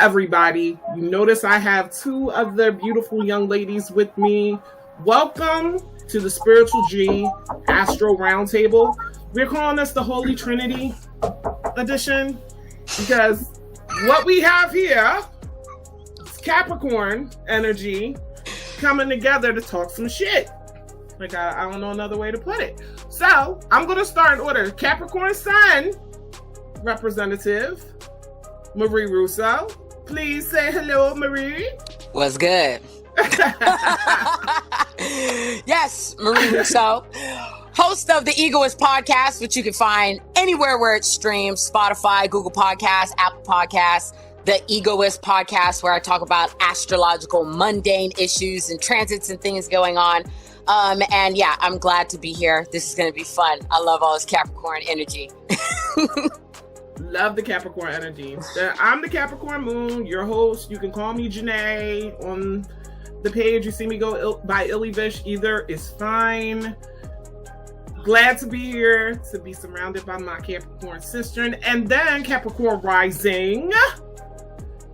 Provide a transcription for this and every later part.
everybody. You notice I have two other beautiful young ladies with me. Welcome to the Spiritual G Astro Roundtable. We're calling this the Holy Trinity edition because what we have here is Capricorn energy coming together to talk some shit. Like, I don't know another way to put it. So, I'm going to start in order. Capricorn Sun representative, Marie Rousseau. Please say hello, Marie. What's good? Yes, Marie Rousseau, host of the Egoist podcast, which you can find anywhere where it's streamed: Spotify, Google Podcasts, Apple Podcasts. The Egoist podcast, where I talk about astrological, mundane issues and transits and things going on. And yeah, I'm glad to be here. This is going to be fun. I love all this Capricorn energy. Love the Capricorn energy. I'm the Capricorn Moon, your host. You can call me Janae. On the page, you see me go by Illy Vish. Either is fine. Glad to be here, to be surrounded by my Capricorn sister. And then Capricorn Rising.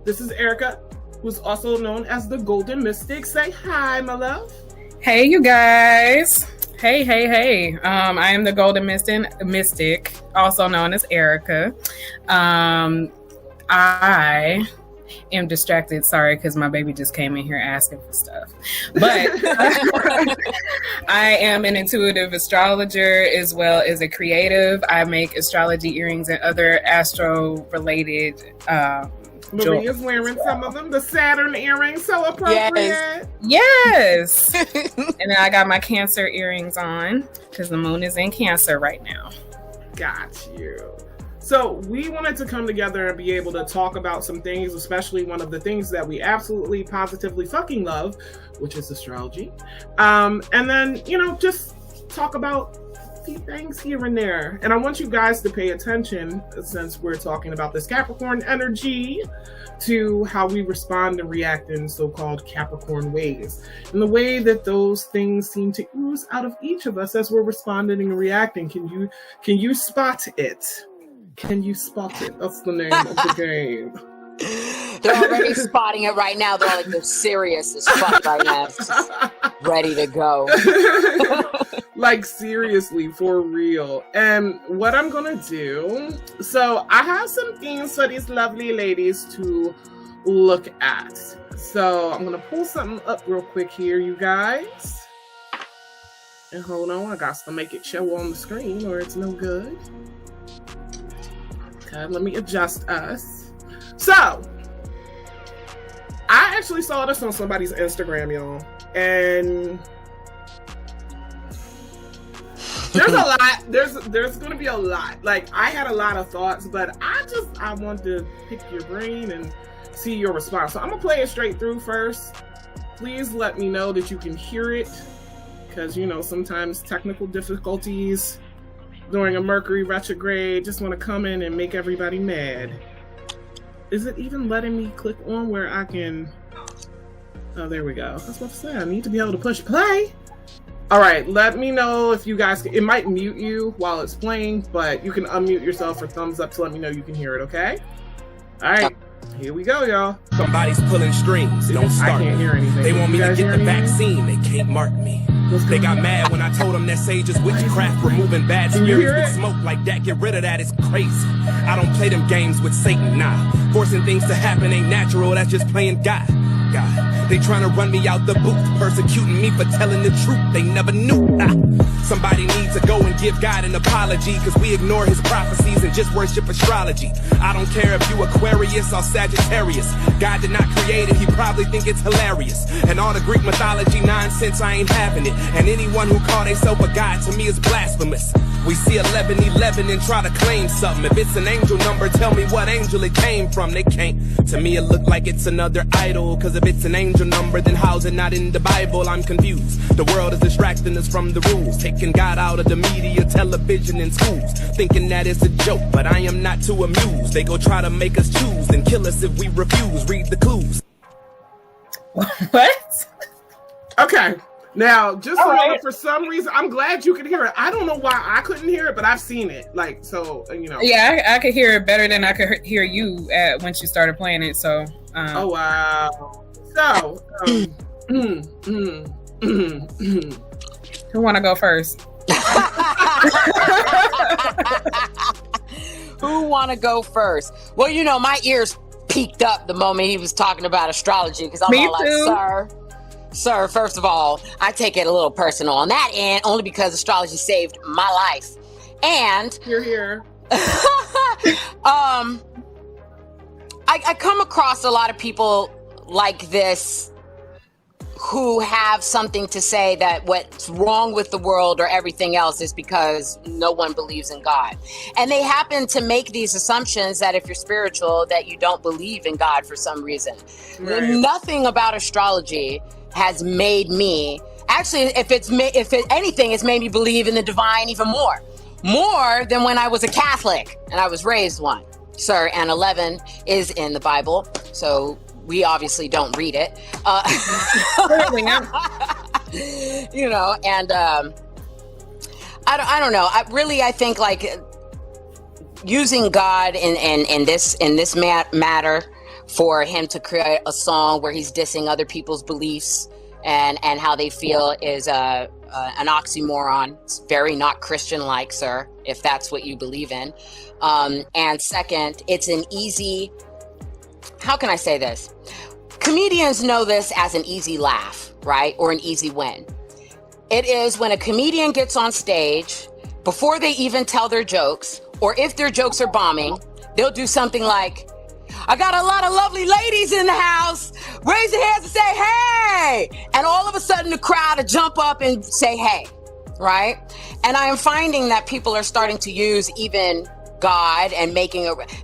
This is Erica, who's also known as the Golden Mystic. Say hi, my love. Hey, you guys. Hey. I am the Golden Mystic, also known as Erica. I am distracted. Sorry, because my baby just came in here asking for stuff. But I am an intuitive astrologer as well as a creative. I make astrology earrings and other astro-related Maria's wearing some of them. The Saturn earrings, so appropriate. Yes. And then I got my Cancer earrings on because the moon is in Cancer right now. Got you. So we wanted to come together and be able to talk about some things, especially one of the things that we absolutely, positively fucking love, which is astrology. And then, just talk about few things here and there. And I want you guys to pay attention, since we're talking about this Capricorn energy, to how we respond and react in so-called Capricorn ways. And the way that those things seem to ooze out of each of us as we're responding and reacting. Can you spot it? Can you spot it? That's the name of the game. They're already spotting it right now. They're serious as fuck right now. Ready to go. Like, seriously, for real. And what I'm gonna do, so I have some things for these lovely ladies to look at. So I'm gonna pull something up real quick here, you guys. And hold on, I got to make it show on the screen or it's no good. Okay, let me adjust us. So, I actually saw this on somebody's Instagram, y'all. And there's a lot. There's going to be a lot. Like, I had a lot of thoughts, but I want to pick your brain and see your response. So I'm going to play it straight through first. Please let me know that you can hear it, because, sometimes technical difficulties during a Mercury retrograde just want to come in and make everybody mad. Is it even letting me click on where I can... Oh, there we go. I was about to say, I need to be able to push play. All right, let me know if you guys... It might mute you while it's playing, but you can unmute yourself or thumbs up to let me know you can hear it, okay? All right, here we go, y'all. Somebody's pulling strings. Don't start. I can't hear anything. They want me to get the vaccine. They can't mark me. They got mad when I told them that sage is witchcraft, removing bad spirits with smoke like that. Get rid of that, it's crazy. I don't play them games with Satan, nah. Forcing things to happen ain't natural, that's just playing God. They trying to run me out the booth, persecuting me for telling the truth. They never knew. Somebody needs to go and give God an apology, cause we ignore his prophecies and just worship astrology. I don't care if you Aquarius or Sagittarius. God did not create it, he probably think it's hilarious. And all the Greek mythology nonsense, I ain't having it. And anyone who call themselves a god to me is blasphemous. We see 1111 and try to claim something. If it's an angel number, tell me what angel it came from. They can't. To me it look like it's another idol, cause if it's an angel number, then how's it not in the Bible? I'm confused. The world is distracting us from the rules, taking God out of the media, television, and schools, thinking that it's a joke, but I am not too amused. They go try to make us choose and kill us if we refuse. Read the clues. What? Okay. Now, just so you know, for some reason, I'm glad you can hear it. I don't know why I couldn't hear it, but I've seen it. Like, so, Yeah, I could hear it better than I could hear you once you started playing it, so. Oh wow! So, who want to go first? Who want to go first? Well, you know, my ears peaked up the moment he was talking about astrology because I'm all like, sir, first of all, I take it a little personal on that end only because astrology saved my life. And you're here. I come across a lot of people like this who have something to say that what's wrong with the world or everything else is because no one believes in God. And they happen to make these assumptions that if you're spiritual, that you don't believe in God for some reason. Right. Nothing about astrology has made me, actually, if anything, it's made me believe in the divine even more than when I was a Catholic and I was raised one. Sir, and 11 is in the Bible, so we obviously don't read it. You know, and I don't know. I think like using God in this matter for him to create a song where he's dissing other people's beliefs and how they feel is an oxymoron. It's very not Christian-like, sir, if that's what you believe in. And second, it's an easy, how can I say this? Comedians know this as an easy laugh, right? Or an easy win. It is when a comedian gets on stage, before they even tell their jokes, or if their jokes are bombing, they'll do something like, I got a lot of lovely ladies in the house. Raise your hands and say, hey. And all of a sudden the crowd will jump up and say, hey, right? And I am finding that people are starting to use even God and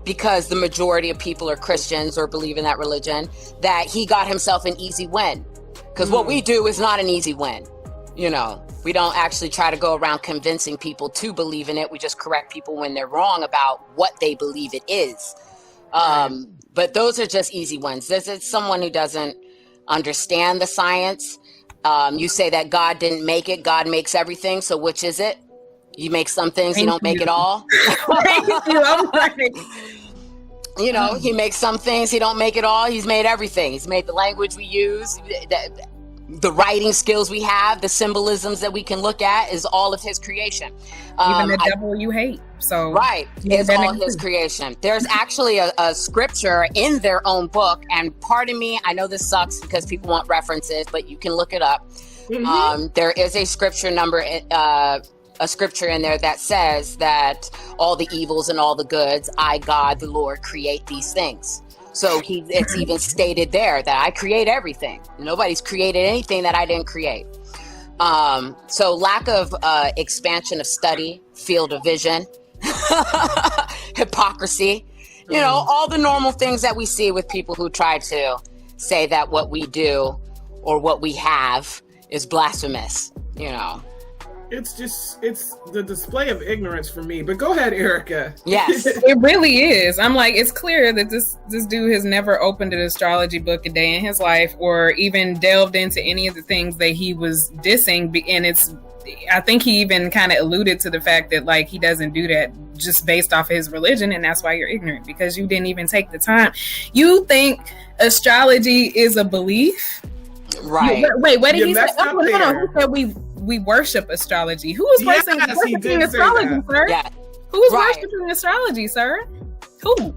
because the majority of people are Christians or believe in that religion, that he got himself an easy win. Because what we do is not an easy win. You know, we don't actually try to go around convincing people to believe in it. We just correct people when they're wrong about what they believe it is. But those are just easy ones. This is someone who doesn't understand the science. You say that God didn't make it. God makes everything. So which is it? You make some things, you don't make it all. You know, he makes some things, he don't make it all. He's made everything. He's made the language we use, the writing skills we have, the symbolisms that we can look at is all of his creation. Even the devil you hate. So right, it's all his creation. There's actually a scripture in their own book, and pardon me, I know this sucks because people want references, but you can look it up. There is a scripture in there that says that all the evils and all the goods, I, God, the Lord, create these things. So it's even stated there that I create everything. Nobody's created anything that I didn't create. So lack of expansion of study, field of vision, hypocrisy, you know, all the normal things that we see with people who try to say that what we do or what we have is blasphemous, you know. It's the display of ignorance for me. But go ahead, Erica. Yes. It really is. I'm like, it's clear that this dude has never opened an astrology book a day in his life or even delved into any of the things that he was dissing. And I think he even kind of alluded to the fact that like he doesn't do that just based off of his religion. And that's why you're ignorant, because you didn't even take the time. You think astrology is a belief? Right. Wait, what did he say? Hold on. Who said we worship astrology? Who was worshiping astrology, sir? Yeah. Who was worshiping astrology, sir? Who?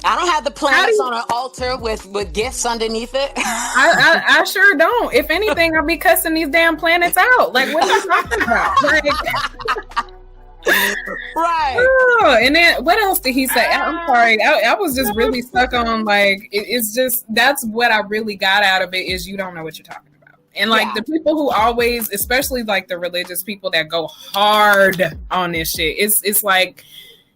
I don't have the planets on an altar with gifts underneath it. I sure don't. If anything, I'll be cussing these damn planets out. Like, what are you talking about? Like, right. Oh, and then what else did he say? I'm sorry. I was just really stuck on like, it's just, that's what I really got out of it is you don't know what you're talking about. And like the people who always, especially like the religious people that go hard on this shit, it's like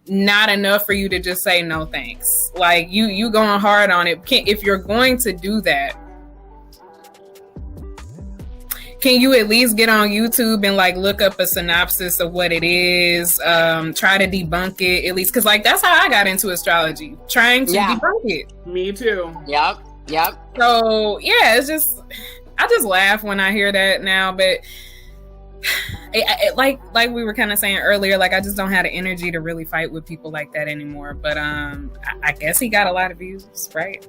not enough for you to just say no thanks. Like you going hard on it. If you're going to do that, can you at least get on YouTube and like look up a synopsis of what it is? Try to debunk it at least, because like that's how I got into astrology, trying to debunk it. Me too. Yep. So yeah, it's just. I just laugh when I hear that now, but like we were kind of saying earlier, like I just don't have the energy to really fight with people like that anymore. But I guess he got a lot of views, right?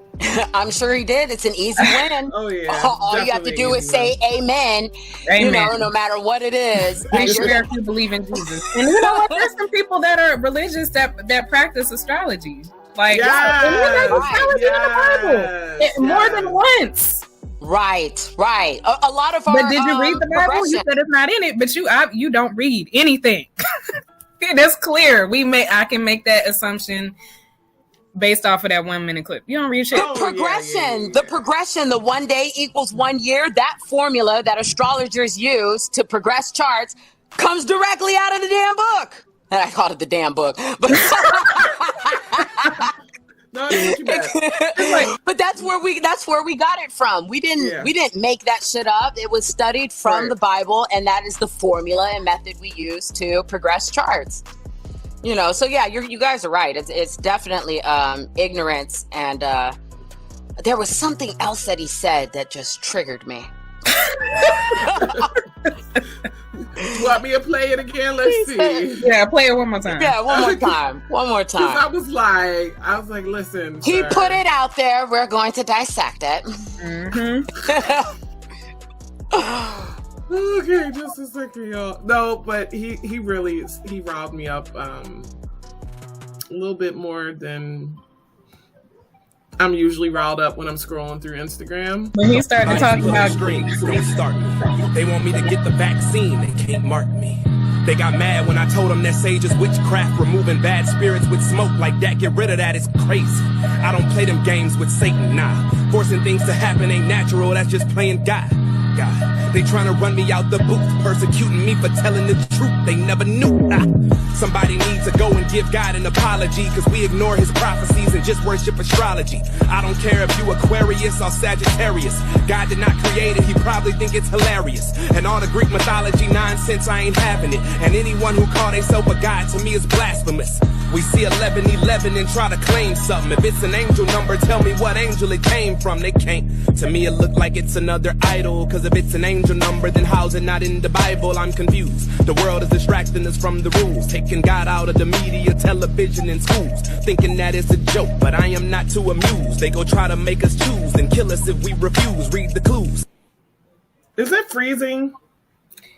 I'm sure he did. It's an easy win. Oh yeah. All you have to do is say amen. You know, no matter what it is. Be sure if you believe in Jesus. And you know what? There's some people that are religious that practice astrology. Like there's astrology in the Bible more than once. Right. A lot of our. But did you read the Bible? You said it's not in it, but you don't read anything. That's clear. I can make that assumption based off of that 1 minute clip. You don't read shit. The progression, the 1 day equals 1 year. That formula that astrologers use to progress charts comes directly out of the damn book. And I called it the damn book, but. No, but that's where we got it from. We didn't make that shit up. It was studied from the Bible, and that is the formula and method we use to progress charts. You know, so yeah, you guys are right. It's definitely ignorance, and there was something else that he said that just triggered me. You want me to play it again? Let's see. Yeah, play it one more time. Yeah, one more time. I was like, listen. He put it out there. We're going to dissect it. Okay, just a second, y'all. No, but he really riled me up a little bit more than I'm usually riled up when I'm scrolling through Instagram. When he started talking about strings, don't start me. They want me to get the vaccine, they can't mark me. They got mad when I told them that sage is witchcraft, removing bad spirits with smoke like that. Get rid of that, it's crazy. I don't play them games with Satan, nah. Forcing things to happen ain't natural, that's just playing God. They trying to run me out the booth, persecuting me for telling the truth they never knew. Somebody needs to go and give God an apology, cause we ignore his prophecies and just worship astrology. I don't care if you Aquarius or Sagittarius. God did not create it, he probably think it's hilarious. And all the Greek mythology nonsense, I ain't having it. And anyone who call themselves a god to me is blasphemous. We see 1111 and try to claim something. If it's an angel number, tell me what angel it came from. They can't. To me it look like it's another idol, cause if it's an angel number, then how's it not in the Bible? I'm confused. The world is distracting us from the rules, taking God out of the media, television, and schools, thinking that it's a joke, but I am not too amused. They go try to make us choose and kill us if we refuse. Read the clues. Is it freezing?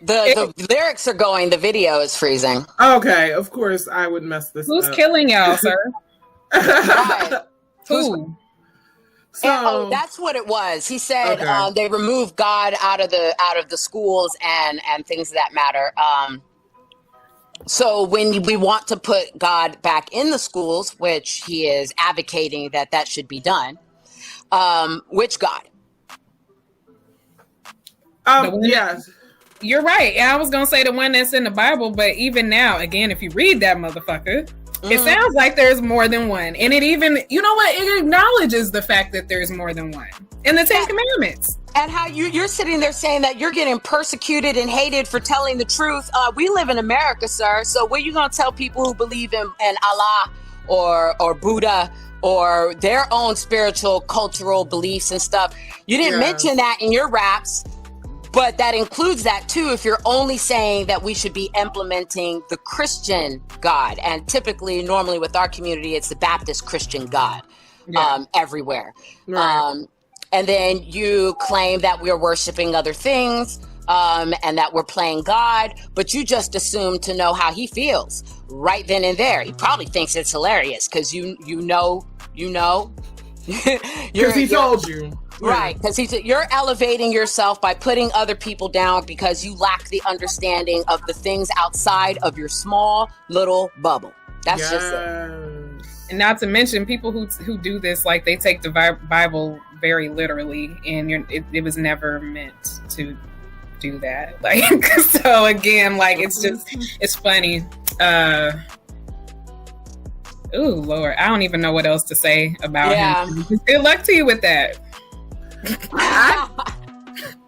The lyrics are going, the video is freezing. Okay, of course I would mess this Who's up. killing y'all, sir? Right. Who? So, that's what it was. He said they removed God out of the schools and things of that matter. So when we want to put God back in the schools, which he is advocating that should be done, which God? Yes. You're right. And I was going to say the one that's in the Bible, but even now, again, if you read that motherfucker, it sounds like there's more than one. And it even, you know what? It acknowledges the fact that there's more than one in the Ten Commandments. And how you're sitting there saying that you're getting persecuted and hated for telling the truth. We live in America, sir. So what are you going to tell people who believe in Allah or Buddha or their own spiritual, cultural beliefs and stuff? You didn't mention that in your raps. But that includes that too, if you're only saying that we should be implementing the Christian God. And typically, normally with our community, it's the Baptist Christian God everywhere. Right. And then you claim that we're worshiping other things and that we're playing God, but you just assume to know how he feels right then and there. He probably thinks it's hilarious because you know. Because he told you. Right, because you're elevating yourself by putting other people down because you lack the understanding of the things outside of your small little bubble. That's just it. And not to mention people who do this, like they take the Bible very literally, and it was never meant to do that. Like, so again, like it's funny. Oh Lord, I don't even know what else to say about him. Good luck to you with that.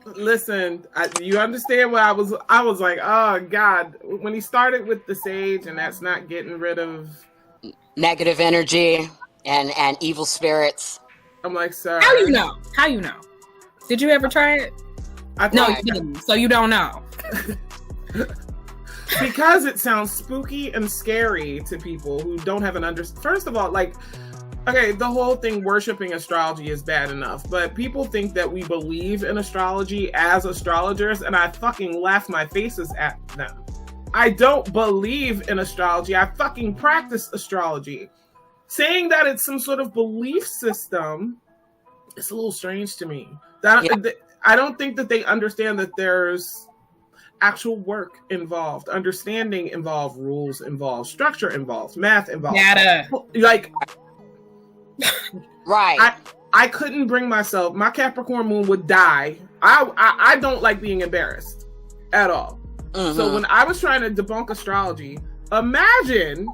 Listen, you understand what I was like, oh God, when he started with the sage and that's not getting rid of negative energy and evil spirits. I'm like, sir. How you know? Did you ever try it? No, you didn't. So you don't know. because it sounds spooky and scary to people who don't have an First of all, like, okay, the whole thing worshiping astrology is bad enough, but people think that we believe in astrology as astrologers, and I fucking laugh my faces at them. I don't believe in astrology. I fucking practice astrology. Saying that it's some sort of belief system, it's a little strange to me. I don't think that they understand that there's actual work involved, understanding involved, rules involved, structure involved, math involved. Data. Like, right. I couldn't bring myself. My Capricorn Moon would die. I don't like being embarrassed at all. Mm-hmm. So when I was trying to debunk astrology, imagine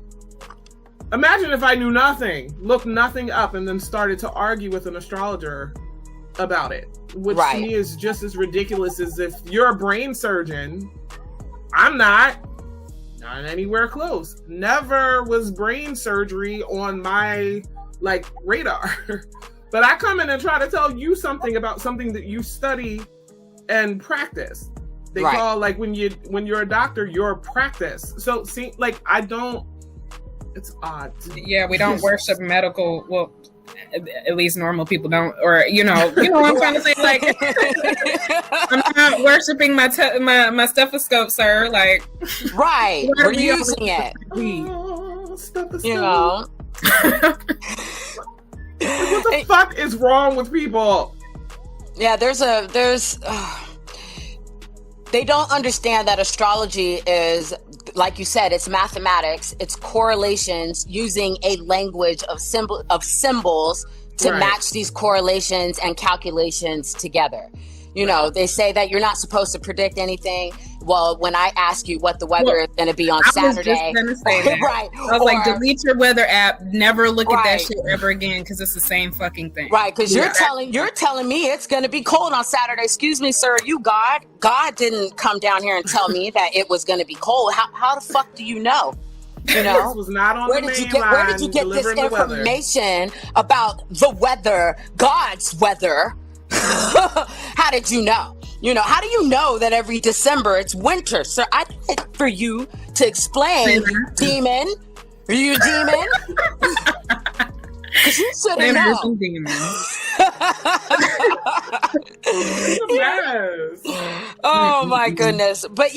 if I knew nothing, looked nothing up, and then started to argue with an astrologer about it, which to me is just as ridiculous as if you're a brain surgeon. I'm not anywhere close. Never was brain surgery on my radar. But I come in and try to tell you something about something that you study and practice. They call, when you're a doctor, you're a practice. So see, I don't. It's odd. Yeah, we don't worship medical. Well, at least normal people don't, or you know what I'm trying to say. I'm not worshiping my stethoscope, sir. We're using it. Stethoscope. What the fuck is wrong with people? Yeah, they don't understand that astrology is, like you said, it's mathematics, it's correlations using a language of symbols to match these correlations and calculations together. They say that you're not supposed to predict anything. Well, when I ask you what the weather is going to be on Saturday, I was just gonna say that. I was delete your weather app. Never look at that shit ever again, because it's the same fucking thing. Right? Because you're telling me it's going to be cold on Saturday. Excuse me, sir. You God didn't come down here and tell me that it was going to be cold. How the fuck do you know? This was not on where did you get this information about the weather, God's weather? How did you know? How do you know that every December it's winter? Sir, I need for you to explain, demon. Are you a demon? Because you shouldn't know. Yes. Oh my goodness. But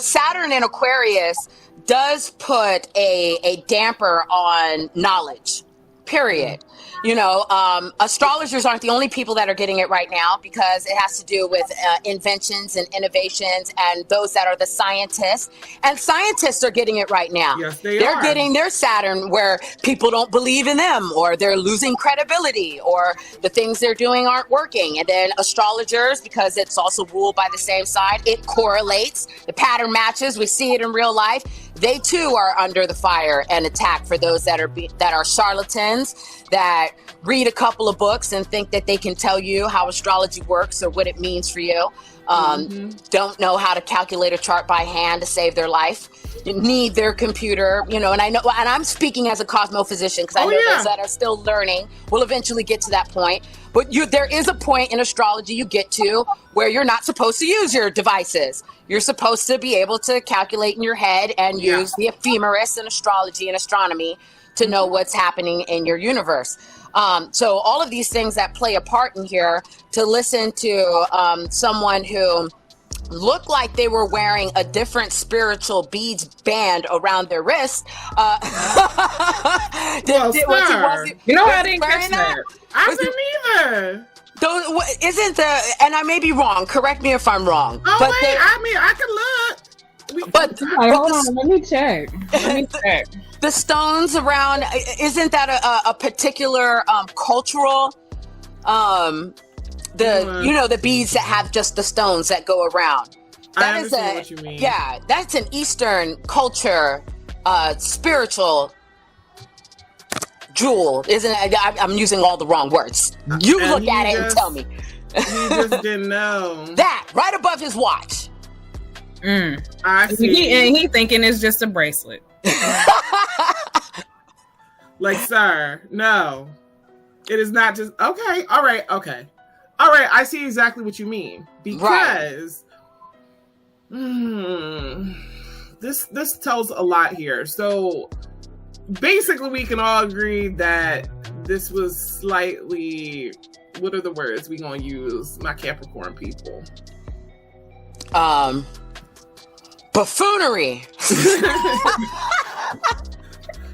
Saturn in Aquarius does put a damper on knowledge, period. Astrologers aren't the only people that are getting it right now, because it has to do with inventions and innovations, and those that are the scientists. And scientists are getting it right now. Yes, they're getting their Saturn where people don't believe in them, or they're losing credibility, or the things they're doing aren't working. And then astrologers, because it's also ruled by the same side, it correlates. The pattern matches. We see it in real life. They too are under the fire and attack for those that are charlatans, that read a couple of books and think that they can tell you how astrology works or what it means for you. Don't know how to calculate a chart by hand to save their life. Need their computer, and I know, and I'm speaking as a cosmophysician, because I know those that are still learning will eventually get to that point. But there is a point in astrology you get to where you're not supposed to use your devices. You're supposed to be able to calculate in your head and use the ephemeris in astrology and astronomy to know what's happening in your universe. So all of these things that play a part in here, to listen to someone who looked like they were wearing a different spiritual beads band around their wrist. I didn't catch that. I didn't either. And I may be wrong. Correct me if I'm wrong. Oh, but wait, I can look. Hold on, let me check. The stones around, isn't that a particular cultural, the beads that have just the stones that go around? I understand what you mean. Yeah, that's an Eastern culture, spiritual jewel, isn't it? I'm using all the wrong words. You look at it and tell me. He just didn't know. That, right above his watch. I see. He thinking it's just a bracelet. Sir, no. It is not just... Okay, all right, I see exactly what you mean. Because... The this tells a lot here. So basically, we can all agree that this was slightly, what are the words we gonna use, my Capricorn people? Buffoonery.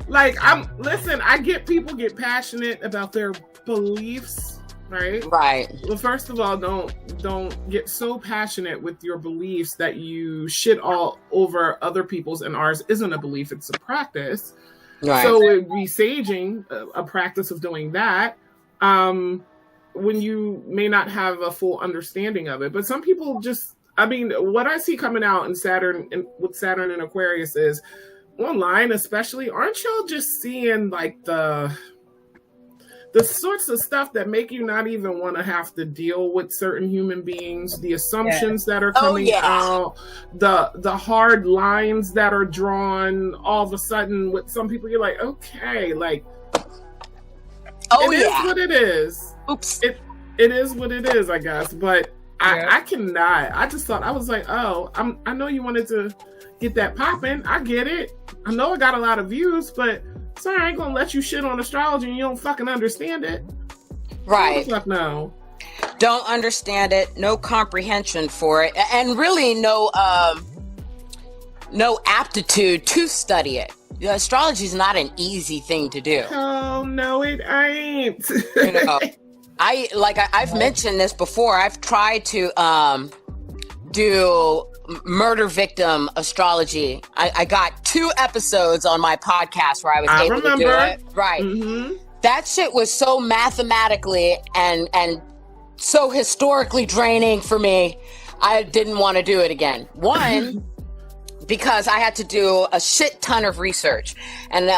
Like, I get people get passionate about their beliefs, right? Right. Well, first of all, don't get so passionate with your beliefs that you shit all over other people's, and ours isn't a belief, it's a practice. Right. So it would be saging, a practice of doing that, when you may not have a full understanding of it. But some people just, I mean, what I see coming out in Saturn, with Saturn and Aquarius is, online especially, aren't y'all just seeing like the sorts of stuff that make you not even want to have to deal with certain human beings, the assumptions that are coming out, the hard lines that are drawn all of a sudden with some people? You're like, okay, like, it is what it is. Oops. It is what it is, I guess. But I cannot. I just thought, I was like, oh, I know you wanted to get that popping. I get it. I know it got a lot of views, but sorry, I ain't gonna let you shit on astrology and you don't fucking understand it. Right. Fuck no. Don't understand it. No comprehension for it, and really no aptitude to study it. Astrology is not an easy thing to do. Oh no, it ain't. You know, I've mentioned this before. I've tried to do murder victim astrology. I got 2 episodes on my podcast where I was able to do it. Right. Mm-hmm. That shit was so mathematically and so historically draining for me. I didn't want to do it again. One, because I had to do a shit ton of research. And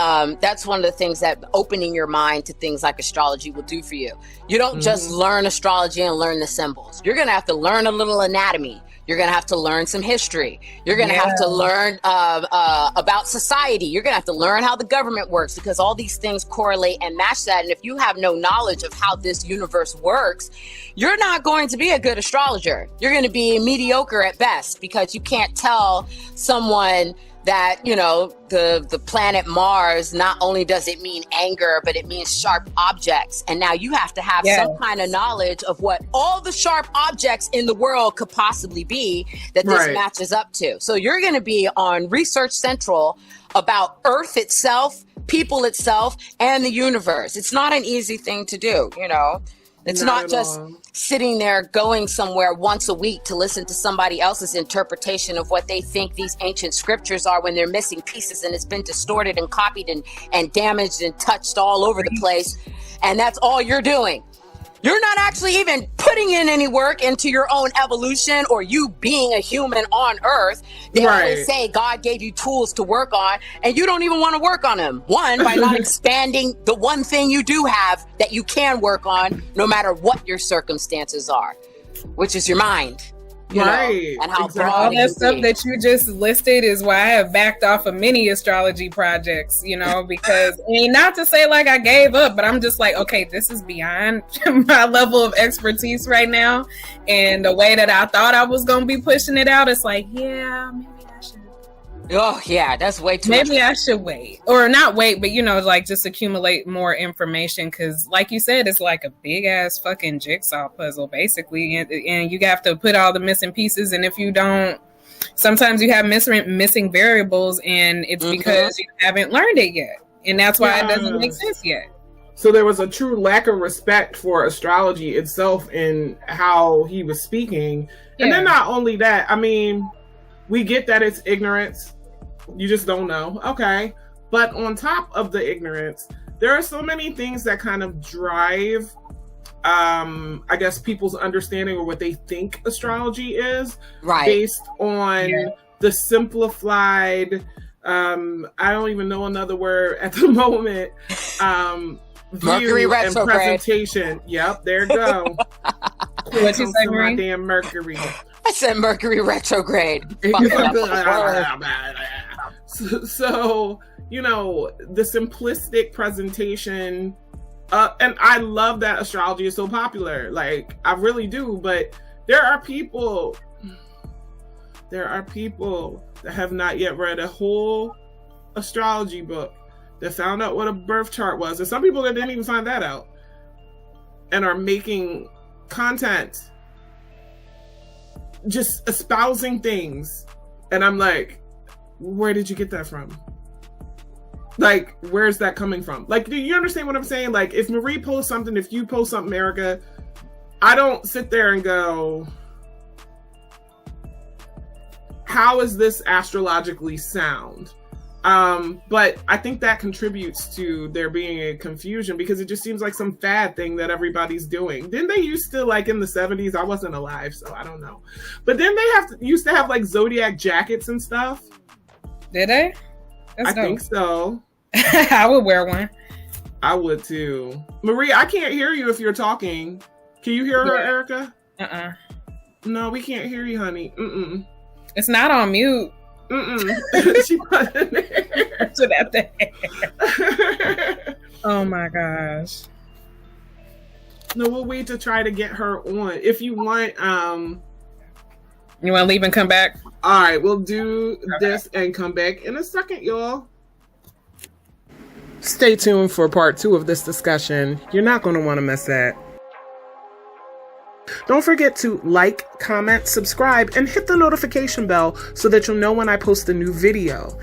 that's one of the things that opening your mind to things like astrology will do for you. You don't just learn astrology and learn the symbols. You're going to have to learn a little anatomy. You're going to have to learn some history. You're going to have to learn about society. You're going to have to learn how the government works, because all these things correlate and match that. And if you have no knowledge of how this universe works, you're not going to be a good astrologer. You're going to be mediocre at best, because you can't tell someone that, you know, the planet Mars, not only does it mean anger, but it means sharp objects. And now you have to have some kind of knowledge of what all the sharp objects in the world could possibly be that this matches up to. So you're going to be on Research Central about Earth itself, people itself, and the universe. It's not an easy thing to do, you know. It's not just sitting there going somewhere once a week to listen to somebody else's interpretation of what they think these ancient scriptures are, when they're missing pieces and it's been distorted and copied and damaged and touched all over the place. And that's all you're doing. You're not actually even putting in any work into your own evolution or you being a human on Earth. They always say God gave you tools to work on, and you don't even want to work on them. One, by not expanding the one thing you do have that you can work on, no matter what your circumstances are, which is your mind. You know, and how all that stuff that you just listed is why I have backed off of many astrology projects, you know, because I mean, not to say like I gave up, but I'm just like, okay, this is beyond my level of expertise right now. And the way that I thought I was going to be pushing it out, it's like, yeah, maybe I should. Oh, yeah, that's way too much. Maybe I should wait, or not wait, but, you know, like just accumulate more information. Because like you said, it's like a big ass fucking jigsaw puzzle, basically. And you have to put all the missing pieces. And if you don't, sometimes you have missing variables, and it's because you haven't learned it yet. And that's why it doesn't make sense yet. So there was a true lack of respect for astrology itself in how he was speaking. And then not only that, I mean, we get that it's ignorance. You just don't know. Okay. But on top of the ignorance, there are so many things that kind of drive, I guess, people's understanding or what they think astrology is. Based on the simplified, I don't even know another word at the moment, Mercury retrograde and presentation. Yep, there you go. What you say, my damn Mercury. I said Mercury retrograde. So, you know, the simplistic presentation, and I love that astrology is so popular. Like, I really do. But there are people have not yet read a whole astrology book, that found out what a birth chart was, and some people that didn't even find that out, and are making content just espousing things, and I'm like, where did you get that from? Like, where's that coming from? Like, do you understand what I'm saying? Like, if Marie posts something, if you post something, Erica, I don't sit there and go, how is this astrologically sound? But I think that contributes to there being a confusion, because it just seems like some fad thing that everybody's doing. Didn't they used to, like in the 70s, I wasn't alive, so I don't know. But then they used to have like zodiac jackets and stuff. Did they? I think so. I would wear one. I would too. Marie, I can't hear you if you're talking. Can you hear her, Erica? No, we can't hear you, honey. It's not on mute. She put in there. To that thing. Oh my gosh. No, we'll wait to try to get her on. If you want, you want to leave and come back? All right, we'll do this and come back in a second, y'all. Stay tuned for part 2 of this discussion. You're not going to want to miss that. Don't forget to like, comment, subscribe, and hit the notification bell so that you'll know when I post a new video.